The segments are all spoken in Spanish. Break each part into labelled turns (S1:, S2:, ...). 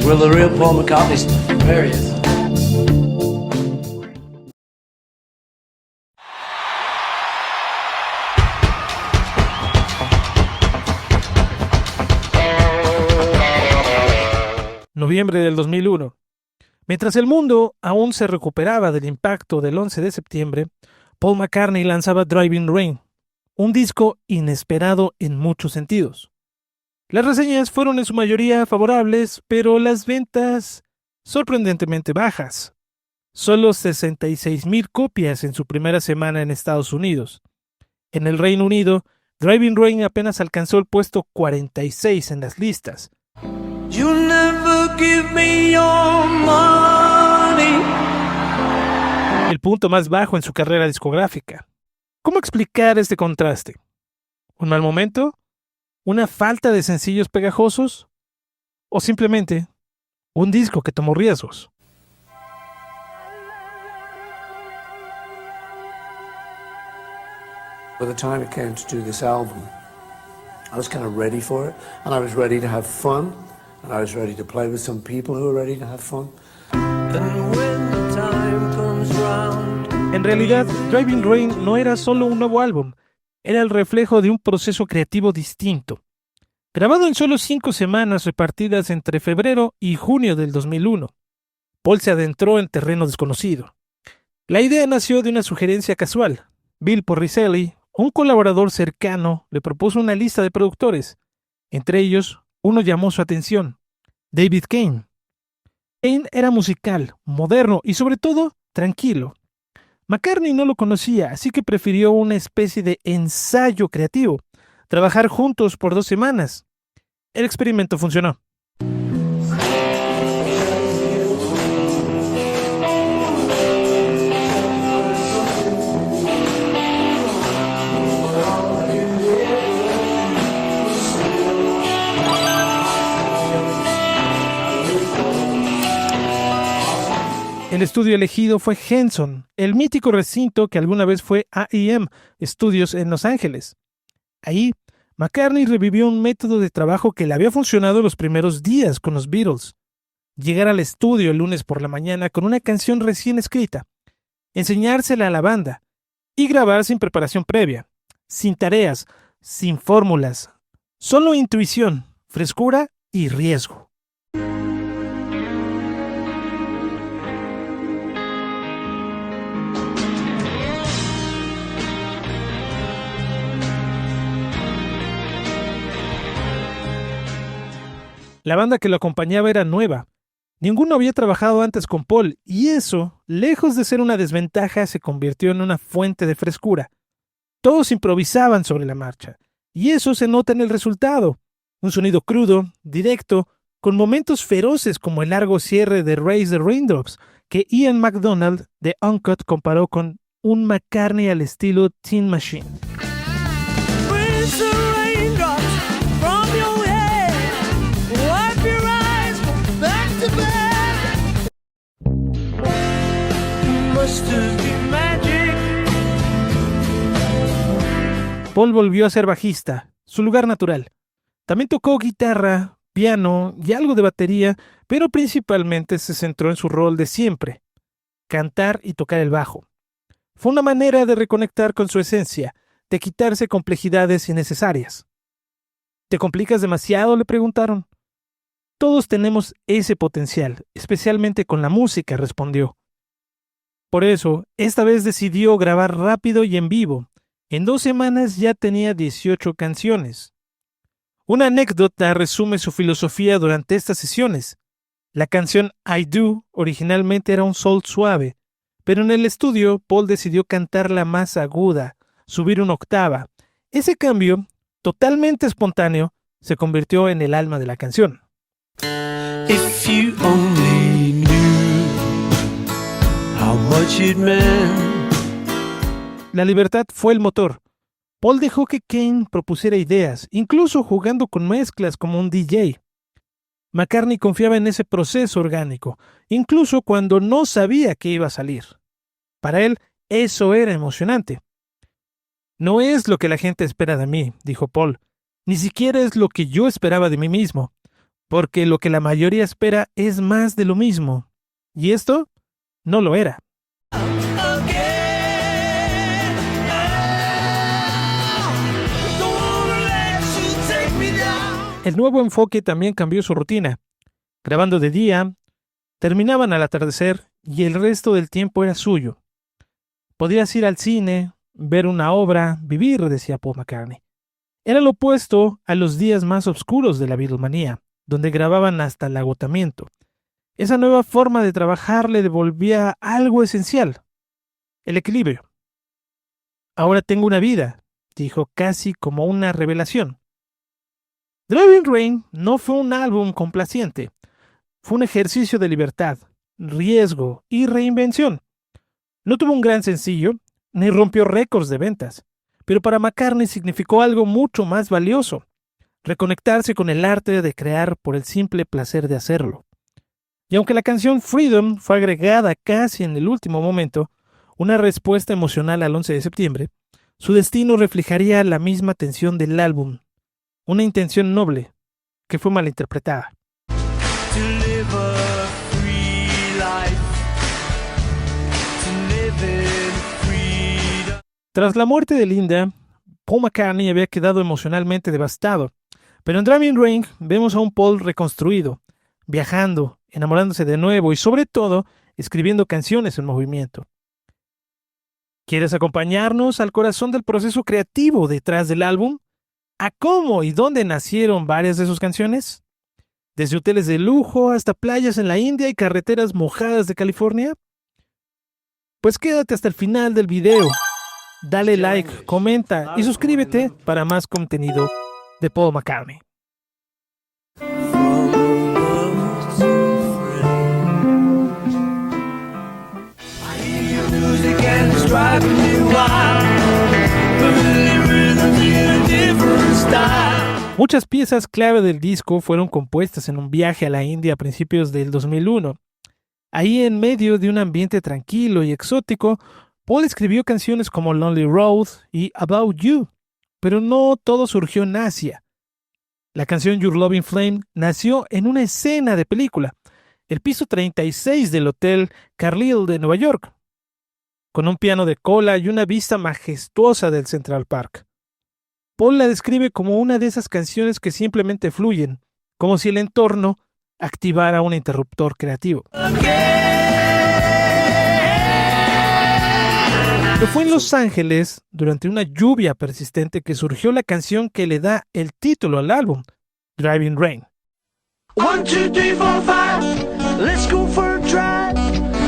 S1: Will the real Paul McCartney? There he is.
S2: Noviembre del 2001. Mientras el mundo aún se recuperaba del impacto del 11 de septiembre, Paul McCartney lanzaba Driving Rain, un disco inesperado en muchos sentidos. Las reseñas fueron en su mayoría favorables, pero las ventas sorprendentemente bajas. Solo 66,000 copias en su primera semana en Estados Unidos. En el Reino Unido, Driving Rain apenas alcanzó el puesto 46 en las listas.
S3: You never give me your money.
S2: El punto más bajo en su carrera discográfica. ¿Cómo explicar este contraste? ¿Un mal momento? ¿Una falta de sencillos pegajosos? ¿O simplemente un disco que tomó riesgos?
S1: By the time it came to do this album, I was kind of ready for it, and I was ready to have fun, and I was ready to play with some people who were ready to have fun.
S3: And when the time comes round.
S2: En realidad, Driving Rain no era solo un nuevo álbum, era el reflejo de un proceso creativo distinto. Grabado en solo 5 semanas repartidas entre febrero y junio del 2001, Paul se adentró en terreno desconocido. La idea nació de una sugerencia casual. Bill Porricelli, un colaborador cercano, le propuso una lista de productores. Entre ellos, uno llamó su atención: David Kane. Kane era musical, moderno y sobre todo, tranquilo. McCartney no lo conocía, así que prefirió una especie de ensayo creativo, trabajar juntos por 2 semanas. El experimento funcionó. El estudio elegido fue Henson, el mítico recinto que alguna vez fue AEM Studios en Los Ángeles. Ahí, McCartney revivió un método de trabajo que le había funcionado los primeros días con los Beatles. Llegar al estudio el lunes por la mañana con una canción recién escrita, enseñársela a la banda y grabar sin preparación previa, sin tareas, sin fórmulas, solo intuición, frescura y riesgo. La banda que lo acompañaba era nueva. Ninguno había trabajado antes con Paul, y eso, lejos de ser una desventaja, se convirtió en una fuente de frescura. Todos improvisaban sobre la marcha, y eso se nota en el resultado. Un sonido crudo, directo, con momentos feroces como el largo cierre de Raise the Raindrops, que Ian MacDonald de Uncut comparó con un McCartney al estilo Tin Machine.
S3: Raise the raindrops from your head. Wipe your eyes, go back to bed. Must have been magic.
S2: Paul volvió a ser bajista, su lugar natural. También tocó guitarra, piano y algo de batería, pero principalmente se centró en su rol de siempre: cantar y tocar el bajo. Fue una manera de reconectar con su esencia, de quitarse complejidades innecesarias. ¿Te complicas demasiado?, le preguntaron. Todos tenemos ese potencial, especialmente con la música, respondió. Por eso, esta vez decidió grabar rápido y en vivo. En 2 semanas ya tenía 18 canciones. Una anécdota resume su filosofía durante estas sesiones. La canción I Do originalmente era un soul suave, pero en el estudio Paul decidió cantarla más aguda, subir una octava. Ese cambio, totalmente espontáneo, se convirtió en el alma de la canción.
S3: If you only knew how much it meant.
S2: La libertad fue el motor. Paul dejó que Kane propusiera ideas, incluso jugando con mezclas como un DJ. McCartney confiaba en ese proceso orgánico, incluso cuando no sabía qué iba a salir. Para él, eso era emocionante. No es lo que la gente espera de mí, dijo Paul. Ni siquiera es lo que yo esperaba de mí mismo. porque lo que la mayoría espera es más de lo mismo. Y esto no lo era. El nuevo enfoque también cambió su rutina. Grabando de día, terminaban al atardecer y el resto del tiempo era suyo. Podías ir al cine, ver una obra, vivir, decía Paul McCartney. Era lo opuesto a los días más oscuros de la Beatlemanía, donde grababan hasta el agotamiento. Esa nueva forma de trabajar le devolvía algo esencial: el equilibrio. Ahora tengo una vida, dijo casi como una revelación. Driving Rain no fue un álbum complaciente. Fue un ejercicio de libertad, riesgo y reinvención. No tuvo un gran sencillo, ni rompió récords de ventas, pero para McCartney significó algo mucho más valioso: reconectarse con el arte de crear por el simple placer de hacerlo. Y aunque la canción Freedom fue agregada casi en el último momento, una respuesta emocional al 11 de septiembre, su destino reflejaría la misma tensión del álbum, una intención noble que fue malinterpretada.
S3: To live a free life, to live in freedom.
S2: Tras la muerte de Linda, Paul McCartney había quedado emocionalmente devastado, pero en Driving Rain vemos a un Paul reconstruido, viajando, enamorándose de nuevo y sobre todo escribiendo canciones en movimiento. ¿Quieres acompañarnos al corazón del proceso creativo detrás del álbum? ¿A cómo y dónde nacieron varias de sus canciones? ¿Desde hoteles de lujo hasta playas en la India y carreteras mojadas de California? Pues quédate hasta el final del video. Dale like, comenta y suscríbete para más contenido de Paul McCartney.
S3: From love to friend. I hear your music and it's driving me wild. Familiar rhythms in a different style.
S2: Muchas piezas clave del disco fueron compuestas en un viaje a la India a principios del 2001. Ahí, en medio de un ambiente tranquilo y exótico, Paul escribió canciones como Lonely Road y About You, pero no todo surgió en Asia. La canción Your Loving Flame nació en una escena de película, el piso 36 del Hotel Carlyle de Nueva York, con un piano de cola y una vista majestuosa del Central Park. Paul la describe como una de esas canciones que simplemente fluyen, como si el entorno activara un interruptor creativo. Pero fue en Los Ángeles, durante una lluvia persistente, que surgió la canción que le da el título al álbum, Driving Rain.
S3: 1, 2, 3, 4, 5. Let's go for a drive.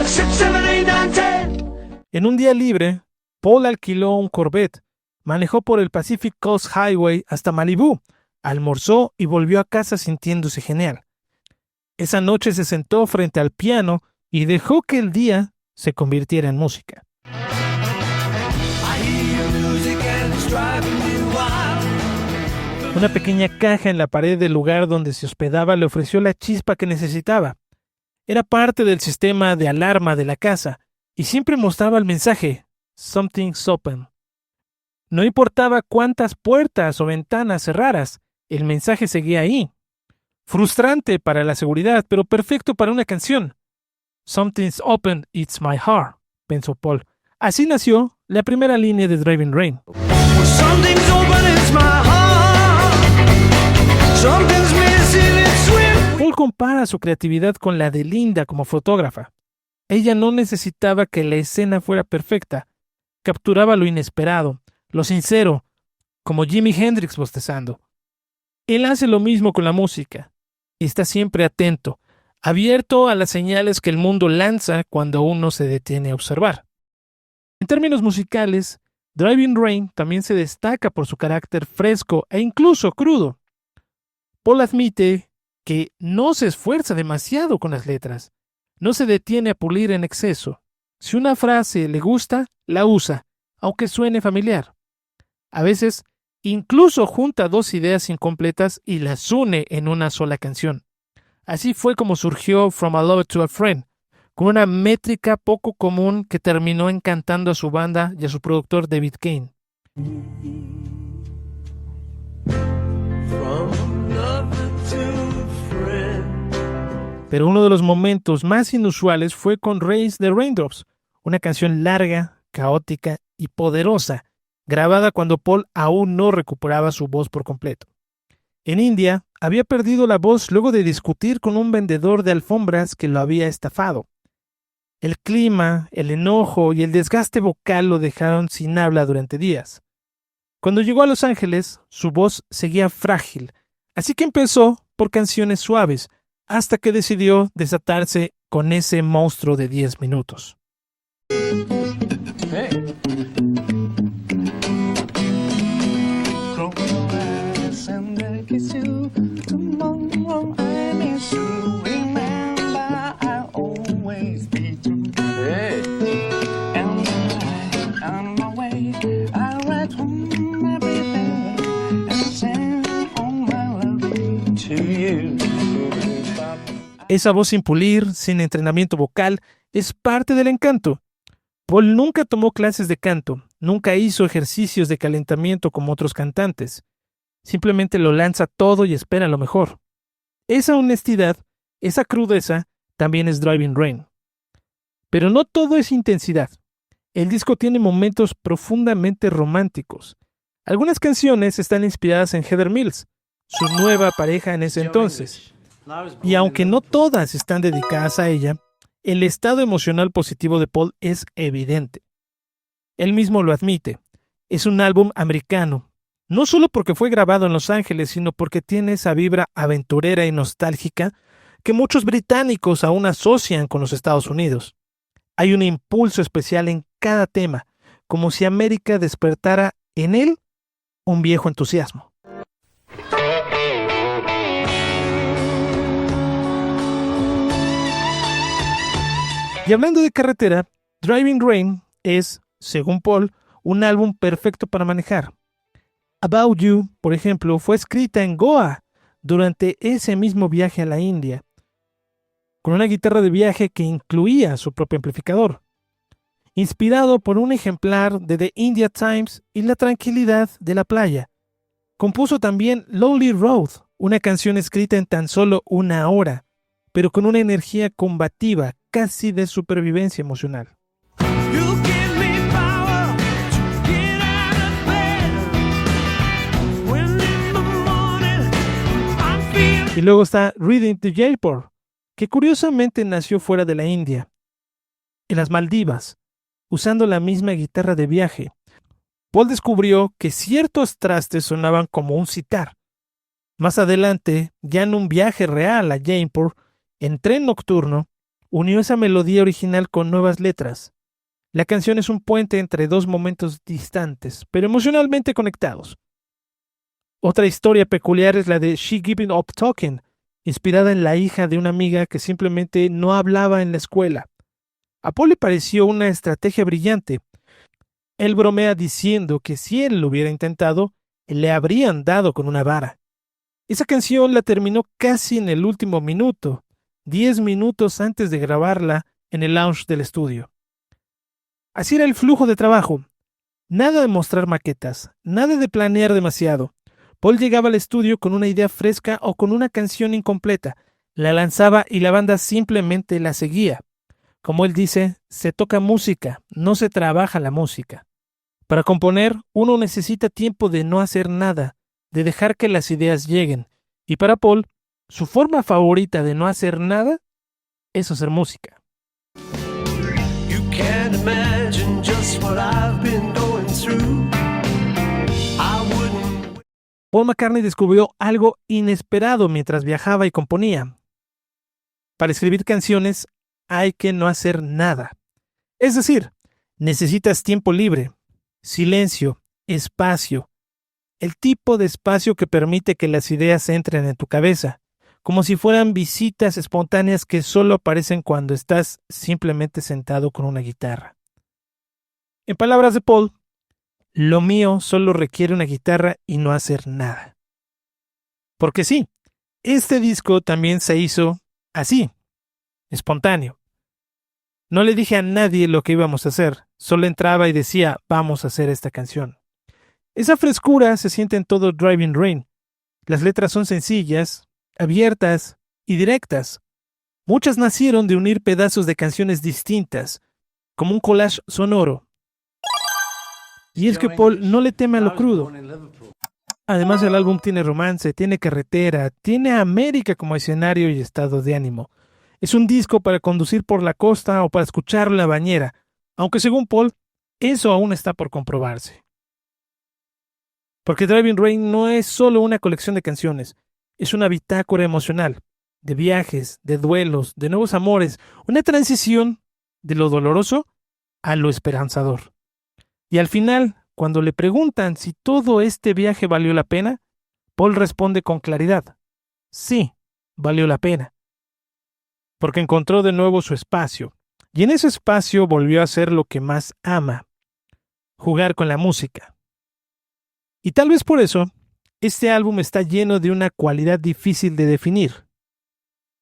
S3: 6, 7, 8, 9, 10.
S2: En un día libre, Paul alquiló un Corvette, manejó por el Pacific Coast Highway hasta Malibú, almorzó y volvió a casa sintiéndose genial. Esa noche se sentó frente al piano y dejó que el día se convirtiera en música.
S3: I hear your music and it's driving me wild.
S2: Una pequeña caja en la pared del lugar donde se hospedaba le ofreció la chispa que necesitaba. Era parte del sistema de alarma de la casa y siempre mostraba el mensaje "Something's open". No importaba cuántas puertas o ventanas cerraras, el mensaje seguía ahí. Frustrante para la seguridad, pero perfecto para una canción. Something's open, it's my heart, pensó Paul. Así nació la primera línea de Driving Rain.
S3: Something's open, it's my heart. Something's missing, it's swift.
S2: Paul compara su creatividad con la de Linda como fotógrafa. Ella no necesitaba que la escena fuera perfecta. Capturaba lo inesperado, lo sincero, como Jimi Hendrix bostezando. Él hace lo mismo con la música. Está siempre atento, abierto a las señales que el mundo lanza cuando uno se detiene a observar. En términos musicales, Driving Rain también se destaca por su carácter fresco e incluso crudo. Paul admite que no se esfuerza demasiado con las letras, no se detiene a pulir en exceso. Si una frase le gusta, la usa, aunque suene familiar. A veces, incluso junta dos ideas incompletas y las une en una sola canción. Así fue como surgió From a Lover to a Friend, con una métrica poco común que terminó encantando a su banda y a su productor David Kane.
S3: From lover to friend.
S2: Pero uno de los momentos más inusuales fue con Raise the Raindrops, una canción larga, caótica y poderosa, grabada cuando Paul aún no recuperaba su voz por completo. En India, había perdido la voz luego de discutir con un vendedor de alfombras que lo había estafado. El clima, el enojo y el desgaste vocal lo dejaron sin habla durante días. Cuando llegó a Los Ángeles, su voz seguía frágil, así que empezó por canciones suaves, hasta que decidió desatarse con ese monstruo de 10 minutos.
S3: Hey.
S2: Esa voz sin pulir, sin entrenamiento vocal, es parte del encanto. Paul nunca tomó clases de canto, nunca hizo ejercicios de calentamiento como otros cantantes. Simplemente lo lanza todo y espera lo mejor. Esa honestidad, esa crudeza, también es Driving Rain. Pero no todo es intensidad. El disco tiene momentos profundamente románticos. Algunas canciones están inspiradas en Heather Mills, su nueva pareja en ese entonces. Y aunque no todas están dedicadas a ella, el estado emocional positivo de Paul es evidente. Él mismo lo admite. Es un álbum americano, no solo porque fue grabado en Los Ángeles, sino porque tiene esa vibra aventurera y nostálgica que muchos británicos aún asocian con los Estados Unidos. Hay un impulso especial en cada tema, como si América despertara en él un viejo entusiasmo. Y hablando de carretera, Driving Rain es, según Paul, un álbum perfecto para manejar. About You, por ejemplo, fue escrita en Goa durante ese mismo viaje a la India, con una guitarra de viaje que incluía su propio amplificador. Inspirado por un ejemplar de The India Times y la tranquilidad de la playa, compuso también Lonely Road, una canción escrita en tan solo 1 hora, pero con una energía combativa, casi de supervivencia emocional. Y luego está Reading to Jaipur, que curiosamente nació fuera de la India, en las Maldivas, usando la misma guitarra de viaje. Paul descubrió que ciertos trastes sonaban como un sitar. Más adelante, ya en un viaje real a Jaipur, en tren nocturno, unió esa melodía original con nuevas letras. La canción es un puente entre dos momentos distantes, pero emocionalmente conectados. Otra historia peculiar es la de She Giving Up Talking, inspirada en la hija de una amiga que simplemente no hablaba en la escuela. A Paul le pareció una estrategia brillante. Él bromea diciendo que si él lo hubiera intentado, le habrían dado con una vara. Esa canción la terminó casi en el último minuto, 10 minutos antes de grabarla en el lounge del estudio. Así era el flujo de trabajo. Nada de mostrar maquetas, nada de planear demasiado. Paul llegaba al estudio con una idea fresca o con una canción incompleta, la lanzaba y la banda simplemente la seguía. Como él dice, se toca música, no se trabaja la música. Para componer, uno necesita tiempo de no hacer nada, de dejar que las ideas lleguen. Y para Paul, su forma favorita de no hacer nada es hacer música.
S3: You can't imagine just what I've been going through. I wouldn't.
S2: Paul McCartney descubrió algo inesperado mientras viajaba y componía. Para escribir canciones hay que no hacer nada. Es decir, necesitas tiempo libre, silencio, espacio. El tipo de espacio que permite que las ideas entren en tu cabeza, como si fueran visitas espontáneas que solo aparecen cuando estás simplemente sentado con una guitarra. En palabras de Paul, lo mío solo requiere una guitarra y no hacer nada. Porque sí, este disco también se hizo así, espontáneo. No le dije a nadie lo que íbamos a hacer, solo entraba y decía, vamos a hacer esta canción. Esa frescura se siente en todo Driving Rain. Las letras son sencillas, abiertas y directas. Muchas nacieron de unir pedazos de canciones distintas, como un collage sonoro. Y es que Paul no le teme a lo crudo. Además, el álbum tiene romance, tiene carretera, tiene a América como escenario y estado de ánimo. Es un disco para conducir por la costa o para escucharlo en la bañera, aunque según Paul, eso aún está por comprobarse. Porque Driving Rain no es solo una colección de canciones, es una bitácora emocional, de viajes, de duelos, de nuevos amores, una transición de lo doloroso a lo esperanzador. Y al final, cuando le preguntan si todo este viaje valió la pena, Paul responde con claridad: sí, valió la pena. Porque encontró de nuevo su espacio, y en ese espacio volvió a hacer lo que más ama: jugar con la música. Y tal vez por eso, este álbum está lleno de una cualidad difícil de definir: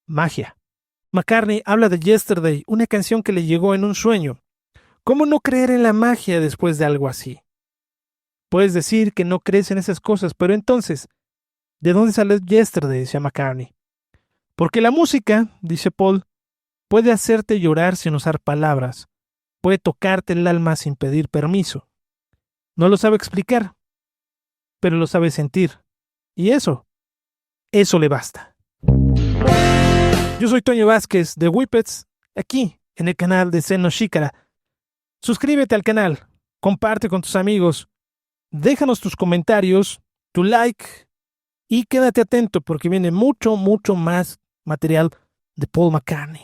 S2: magia. McCartney habla de Yesterday, una canción que le llegó en un sueño. ¿Cómo no creer en la magia después de algo así? Puedes decir que no crees en esas cosas, pero entonces, ¿de dónde sale Yesterday?, decía McCartney. Porque la música, dice Paul, puede hacerte llorar sin usar palabras, puede tocarte el alma sin pedir permiso. No lo sabe explicar, pero lo sabe sentir. Y eso le basta. Yo soy Toño Vázquez de Whippets, aquí en el canal de Zen no Shikara. Suscríbete al canal, comparte con tus amigos, déjanos tus comentarios, tu like y quédate atento porque viene mucho más material de Paul McCartney.